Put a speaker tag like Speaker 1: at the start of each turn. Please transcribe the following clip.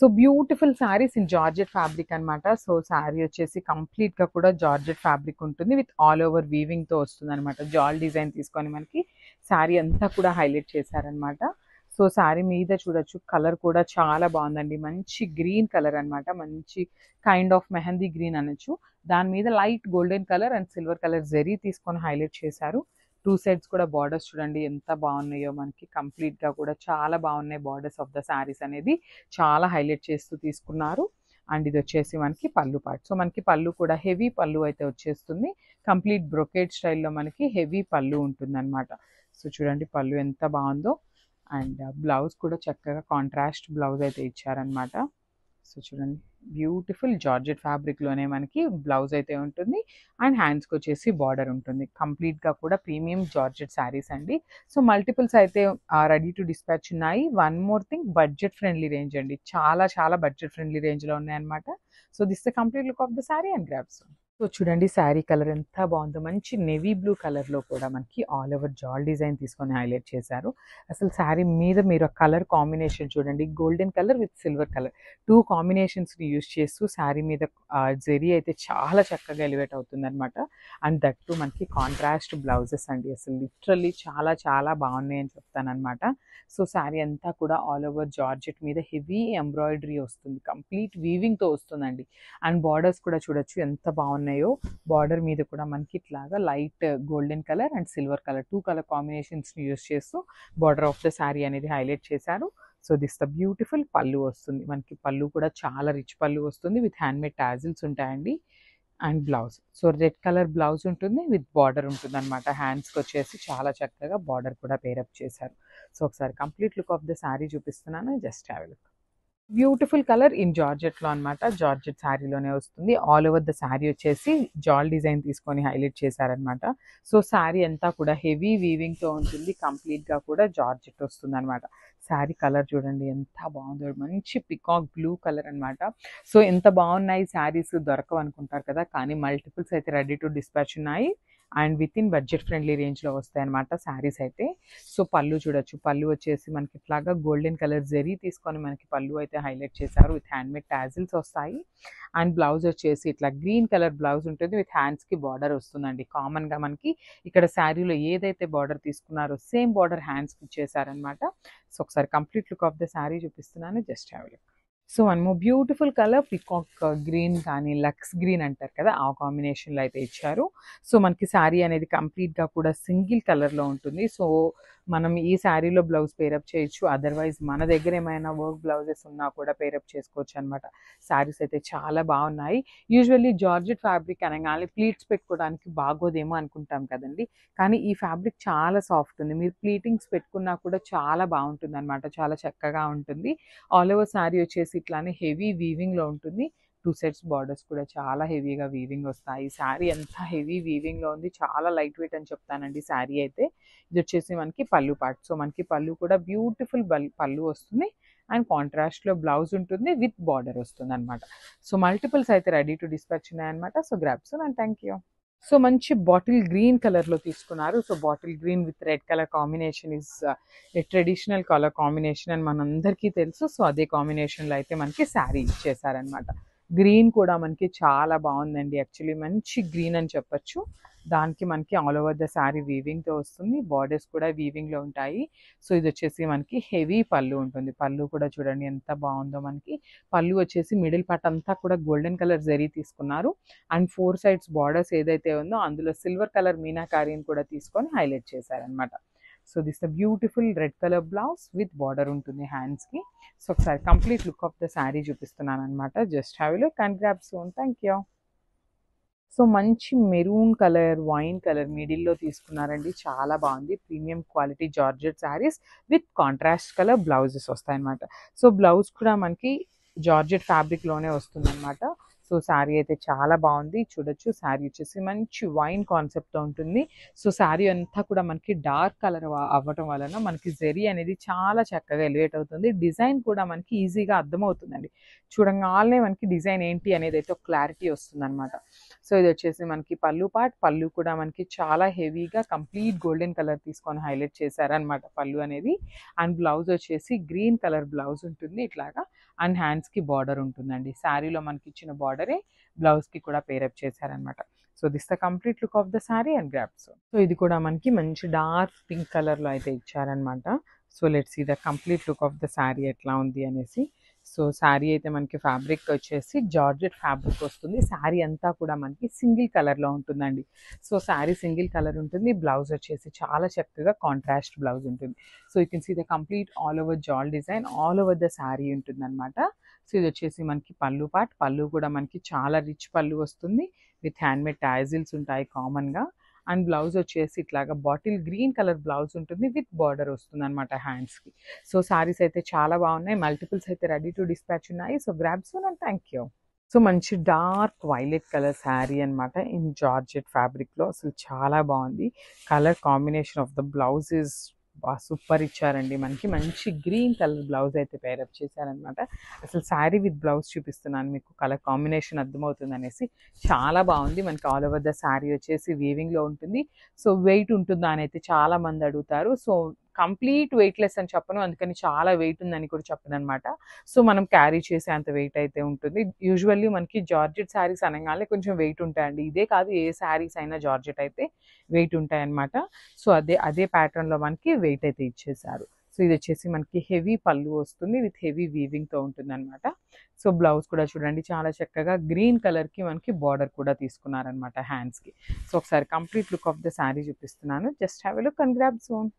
Speaker 1: So beautiful saris in georgette fabric అనమాట. So sari వచ్చేసి కంప్లీట్గా కూడా జార్జెట్ ఫ్యాబ్రిక్ ఉంటుంది విత్ ఆల్ ఓవర్ వీవింగ్తో వస్తుంది అనమాట. జాల్ డిజైన్ తీసుకొని మనకి శారీ అంతా కూడా హైలైట్ చేశారనమాట. సో శారీ మీద చూడొచ్చు కలర్ కూడా చాలా బాగుందండి. మంచి గ్రీన్ కలర్ అనమాట. మంచి కైండ్ ఆఫ్ మెహందీ గ్రీన్ అనొచ్చు. దాని మీద light golden colour and silver colour zari తీసుకొని హైలైట్ చేశారు. టూ సైడ్స్ కూడా బార్డర్స్ చూడండి ఎంత బాగున్నాయో మనకి. కంప్లీట్గా కూడా చాలా బాగున్నాయి బార్డర్స్ ఆఫ్ ద శారీస్ అనేది చాలా హైలైట్ చేస్తూ తీసుకున్నారు. అండ్ ఇది వచ్చేసి మనకి పళ్ళు పార్ట్. సో మనకి పళ్ళు కూడా హెవీ పళ్ళు అయితే వచ్చేస్తుంది. కంప్లీట్ బ్రొకేడ్ స్టైల్లో మనకి హెవీ పళ్ళు ఉంటుంది అనమాట. సో చూడండి పళ్ళు ఎంత బాగుందో. అండ్ బ్లౌజ్ కూడా చక్కగా కాంట్రాస్ట్ బ్లౌజ్ అయితే ఇచ్చారనమాట. సో చూడండి బ్యూటిఫుల్ జార్జెట్ ఫ్యాబ్రిక్లోనే మనకి బ్లౌజ్ అయితే ఉంటుంది. అండ్ హ్యాండ్స్కి వచ్చేసి బార్డర్ ఉంటుంది. కంప్లీట్గా కూడా ప్రీమియం జార్జెట్ శారీస్ అండి. సో మల్టిపుల్స్ అయితే రెడీ టు డిస్పాచ్ ఉన్నాయి. One more thing, budget friendly range అండి. చాలా చాలా బడ్జెట్ ఫ్రెండ్లీ రేంజ్లో ఉన్నాయన్నమాట. So this the complete look of the sari and grabs. So చూడండి శారీ కలర్ ఎంత బాగుందో. మంచి నేవీ బ్లూ కలర్లో కూడా మనకి ఆల్ ఓవర్ జాల్ డిజైన్ తీసుకొని హైలైట్ చేశారు. అసలు శారీ మీద మీరు ఆ కలర్ కాంబినేషన్ చూడండి. Golden colour with silver colour two కాంబినేషన్స్ని యూజ్ చేస్తూ శారీ మీద జెరీ అయితే చాలా చక్కగా ఎలివేట్ అవుతుంది అనమాట. అండ్ దట్ టు మనకి కాంట్రాస్ట్ బ్లౌజెస్ అండి. అసలు లిటరల్లీ చాలా చాలా బాగున్నాయి అని చెప్తానమాట. సో శారీ అంతా కూడా ఆల్ ఓవర్ జార్జెట్ మీద హెవీ ఎంబ్రాయిడరీ వస్తుంది. కంప్లీట్ వీవింగ్తో వస్తుందండి. అండ్ బార్డర్స్ కూడా చూడొచ్చు ఎంత బాగున్నాయో. బార్డర్ మీద కూడా మనకి ఇట్లాగా light golden colour and silver colour two colour కాంబినేషన్స్ని యూజ్ చేస్తూ బార్డర్ ఆఫ్ ద శారీ అనేది హైలైట్ చేశారు. సో దిస్ ద బ్యూటిఫుల్ పళ్ళు వస్తుంది మనకి. పళ్ళు కూడా చాలా రిచ్ పళ్ళు వస్తుంది విత్ హ్యాండ్మేడ్ టాజిల్స్ ఉంటాయండి. And blouse, so red colour blouse ఉంటుంది విత్ బార్డర్ ఉంటుంది అనమాట. హ్యాండ్స్కి వచ్చేసి చాలా చక్కగా బార్డర్ కూడా పేరప్ చేశారు. సో ఒకసారి complete look of the sari చూపిస్తున్నాను, just have a look. Beautiful colour in జార్జెట్లో అనమాట. జార్జెట్ శారీలోనే వస్తుంది. ఆల్ ఓవర్ ద శారీ వచ్చేసి జాల్ డిజైన్ తీసుకొని హైలైట్ చేశారనమాట. సో శారీ అంతా కూడా హెవీ వీవింగ్తో ఉంటుంది. కంప్లీట్గా కూడా జార్జెట్ వస్తుంది అనమాట. శారీ కలర్ చూడండి ఎంత బాగుందో. మంచి పికాక్ బ్లూ కలర్ అనమాట. సో ఎంత బాగున్నాయి శారీస్, దొరకవు అనుకుంటారు కదా, కానీ మల్టిపుల్స్ అయితే రెడీ టు డిస్పాచ్ ఉన్నాయి. And with in budget friendly రేంజ్లో వస్తాయి అనమాట శారీస్ అయితే. సో పళ్ళు చూడొచ్చు. పళ్ళు వచ్చేసి మనకి ఇట్లాగా గోల్డెన్ కలర్ జెరీ తీసుకొని మనకి పళ్ళు అయితే హైలైట్ చేశారు విత్ హ్యాండ్మేడ్ టాజిల్స్ వస్తాయి. అండ్ బ్లౌజ్ వచ్చేసి ఇట్లా గ్రీన్ కలర్ బ్లౌజ్ ఉంటుంది విత్ హ్యాండ్స్కి బార్డర్ వస్తుందండి. కామన్గా మనకి ఇక్కడ శారీలో ఏదైతే బార్డర్ తీసుకున్నారో సేమ్ బార్డర్ హ్యాండ్స్కి ఇచ్చేసారనమాట. సో ఒకసారి complete look of the sari చూపిస్తున్నాను, just have a look. So one more beautiful colour peacock green కానీ లక్స్ గ్రీన్ అంటారు కదా, ఆ కాంబినేషన్లో అయితే ఇచ్చారు. సో మనకి శారీ అనేది కంప్లీట్గా కూడా సింగిల్ కలర్లో ఉంటుంది. సో మనం ఈ శారీలో బ్లౌజ్ పేరప్ చేయొచ్చు. అదర్వైజ్ మన దగ్గర ఏమైనా వర్క్ బ్లౌజెస్ ఉన్నా కూడా పేరప్ చేసుకోవచ్చు అనమాట. శారీస్ అయితే చాలా బాగున్నాయి. యూజువల్లీ జార్జెట్ ఫ్యాబ్రిక్ అనగానే ప్లీట్స్ పెట్టుకోవడానికి బాగోదేమో అనుకుంటాం కదండి, కానీ ఈ ఫ్యాబ్రిక్ చాలా సాఫ్ట్ ఉంది. మీరు ప్లీటింగ్స్ పెట్టుకున్నా కూడా చాలా బాగుంటుంది అనమాట. చాలా చక్కగా ఉంటుంది. ఆల్ ఓవర్ శారీ వచ్చేసి ఇట్లానే హెవీ వీవింగ్లో ఉంటుంది. టూ సైడ్స్ బార్డర్స్ కూడా చాలా హెవీగా వీవింగ్ వస్తాయి. శారీ ఎంత హెవీ వీవింగ్లో ఉంది, చాలా లైట్ వెయిట్ అని చెప్తానండి శారీ అయితే. ఇది వచ్చేసి మనకి పళ్ళు పార్ట్. సో మనకి పళ్ళు కూడా బ్యూటిఫుల్ పళ్ళు వస్తుంది. అండ్ కాంట్రాస్ట్లో బ్లౌజ్ ఉంటుంది విత్ బార్డర్ వస్తుంది అనమాట. సో మల్టిపుల్స్ అయితే రెడీ టు డిస్పాచ్ ఉన్నాయన్నమాట. So grabs and thank you. So మంచి బాటిల్ గ్రీన్ కలర్లో తీసుకున్నారు. So bottle green with red colour combination is a traditional colour combination అని మనందరికీ తెలుసు. సో అదే కాంబినేషన్లో అయితే మనకి శారీ ఇచ్చేసారనమాట. గ్రీన్ కూడా మనకి చాలా బాగుందండి. యాక్చువల్లీ మంచి గ్రీన్ అని చెప్పొచ్చు. దానికి మనకి ఆల్ ఓవర్ ద శారీ వీవింగ్తో వస్తుంది. బార్డర్స్ కూడా వీవింగ్లో ఉంటాయి. సో ఇది వచ్చేసి మనకి హెవీ పళ్ళు ఉంటుంది. పళ్ళు కూడా చూడండి ఎంత బాగుందో మనకి. పళ్ళు వచ్చేసి మిడిల్ పార్ట్ అంతా కూడా గోల్డెన్ కలర్ జరీ తీసుకున్నారు. అండ్ ఫోర్ సైడ్స్ బార్డర్స్ ఏదైతే ఉందో అందులో సిల్వర్ కలర్ మీనాకారీని కూడా తీసుకొని హైలైట్ చేశారనమాట. So this the beautiful red colour blouse with border ఉంటుంది హ్యాండ్స్కి. సో ఒకసారి complete look of the sari చూపిస్తున్నాను అనమాట. Just have a look and grab soon. Thank you. So మంచి మెరూన్ కలర్, వైన్ కలర్ మిడిల్లో తీసుకున్నారండి. చాలా బాగుంది. Premium quality georgette saris with contrast colour blouses వస్తాయన్నమాట. సో బ్లౌజ్ కూడా మనకి జార్జెట్ ఫ్యాబ్రిక్లోనే వస్తుందన్నమాట. సో శారీ అయితే చాలా బాగుంది. చూడొచ్చు శారీ వచ్చేసి మంచి వైన్ కాన్సెప్ట్తో ఉంటుంది. సో శారీ అంతా కూడా మనకి డార్క్ కలర్ అవ్వటం వలన మనకి జెరీ అనేది చాలా చక్కగా ఎలివేట్ అవుతుంది. డిజైన్ కూడా మనకి ఈజీగా అర్థమవుతుందండి. చూడంగానే మనకి డిజైన్ ఏంటి అనేది అయితే ఒక క్లారిటీ వస్తుందన్నమాట. సో ఇది వచ్చేసి మనకి పళ్ళు పార్ట్. పళ్ళు కూడా మనకి చాలా హెవీగా కంప్లీట్ గోల్డెన్ కలర్ తీసుకొని హైలైట్ చేశారనమాట పళ్ళు అనేది. అండ్ బ్లౌజ్ వచ్చేసి గ్రీన్ కలర్ బ్లౌజ్ ఉంటుంది ఇట్లాగా. అండ్ హ్యాండ్స్కి బార్డర్ ఉంటుందండి. శారీలో మనకి ఇచ్చిన బార్డరే బ్లౌజ్కి కూడా పేరప్ చేశారనమాట. So this the complete look of the sari and grapes. So ఇది కూడా మనకి మంచి డార్క్ పింక్ కలర్లో అయితే ఇచ్చారనమాట. So let's see the complete look of the sari ఎట్లా ఉంది అనేసి. సో శారీ అయితే మనకి ఫ్యాబ్రిక్ వచ్చేసి జార్జెట్ ఫ్యాబ్రిక్ వస్తుంది. శారీ అంతా కూడా మనకి సింగిల్ కలర్లో ఉంటుందండి. సో శారీ సింగిల్ కలర్ ఉంటుంది. బ్లౌజ్ వచ్చేసి చాలా చక్కగా కాంట్రాస్ట్ బ్లౌజ్ ఉంటుంది. So you can see the complete all over జాల్ design all over the sari ఉంటుంది అనమాట. సో ఇది వచ్చేసి మనకి పళ్ళు పార్ట్. పళ్ళు కూడా మనకి చాలా రిచ్ పళ్ళు వస్తుంది. విత్ హ్యాండ్మేడ్ టాజిల్స్ ఉంటాయి కామన్గా. అండ్ బ్లౌజ్ వచ్చేసి ఇట్లాగా బాటిల్ గ్రీన్ కలర్ బ్లౌజ్ ఉంటుంది విత్ బార్డర్ వస్తుంది అనమాట హ్యాండ్స్కి. సో శారీస్ అయితే చాలా బాగున్నాయి. మల్టిపుల్స్ అయితే రెడీ టు డిస్పాచ్ ఉన్నాయి. So grab soon and thank you. So మంచి డార్క్ వైలెట్ కలర్ శారీ అనమాట ఇన్ జార్జెట్ ఫ్యాబ్రిక్లో. అసలు చాలా బాగుంది. Colour combination of the blouse is super ఇచ్చారండి. మనకి మంచి గ్రీన్ కలర్ బ్లౌజ్ అయితే పేరప్ చేశారనమాట. అసలు శారీ విత్ బ్లౌజ్ చూపిస్తున్నాను మీకు, కలర్ కాంబినేషన్ అర్థమవుతుంది అనేసి. చాలా బాగుంది. మనకి ఆల్ ఓవర్ ద శారీ వచ్చేసి వీవింగ్లో ఉంటుంది. సో వెయిట్ ఉంటుందా అని అయితే చాలా మంది అడుగుతారు. సో కంప్లీట్ వెయిట్లెస్ అని చెప్పను, అందుకని చాలా వెయిట్ ఉందని కూడా చెప్పను అనమాట. సో మనం క్యారీ చేసే అంత వెయిట్ అయితే ఉంటుంది. యూజువల్లీ మనకి జార్జెట్ శారీస్ అనగానే కొంచెం వెయిట్ ఉంటాయండి. ఇదే కాదు, ఏ శారీస్ అయినా జార్జెట్ అయితే వెయిట్ ఉంటాయన్నమాట. సో అదే ప్యాటర్న్లో మనకి వెయిట్ అయితే ఇచ్చేసారు. సో ఇది వచ్చేసి మనకి హెవీ పళ్ళు వస్తుంది విత్ హెవీ వీవింగ్తో ఉంటుంది అనమాట. సో బ్లౌజ్ కూడా చూడండి చాలా చక్కగా గ్రీన్ కలర్కి మనకి బార్డర్ కూడా తీసుకున్నారనమాట హ్యాండ్స్కి. సో ఒకసారి complete look of the sari చూపిస్తున్నాను. Just have a look and grab soon.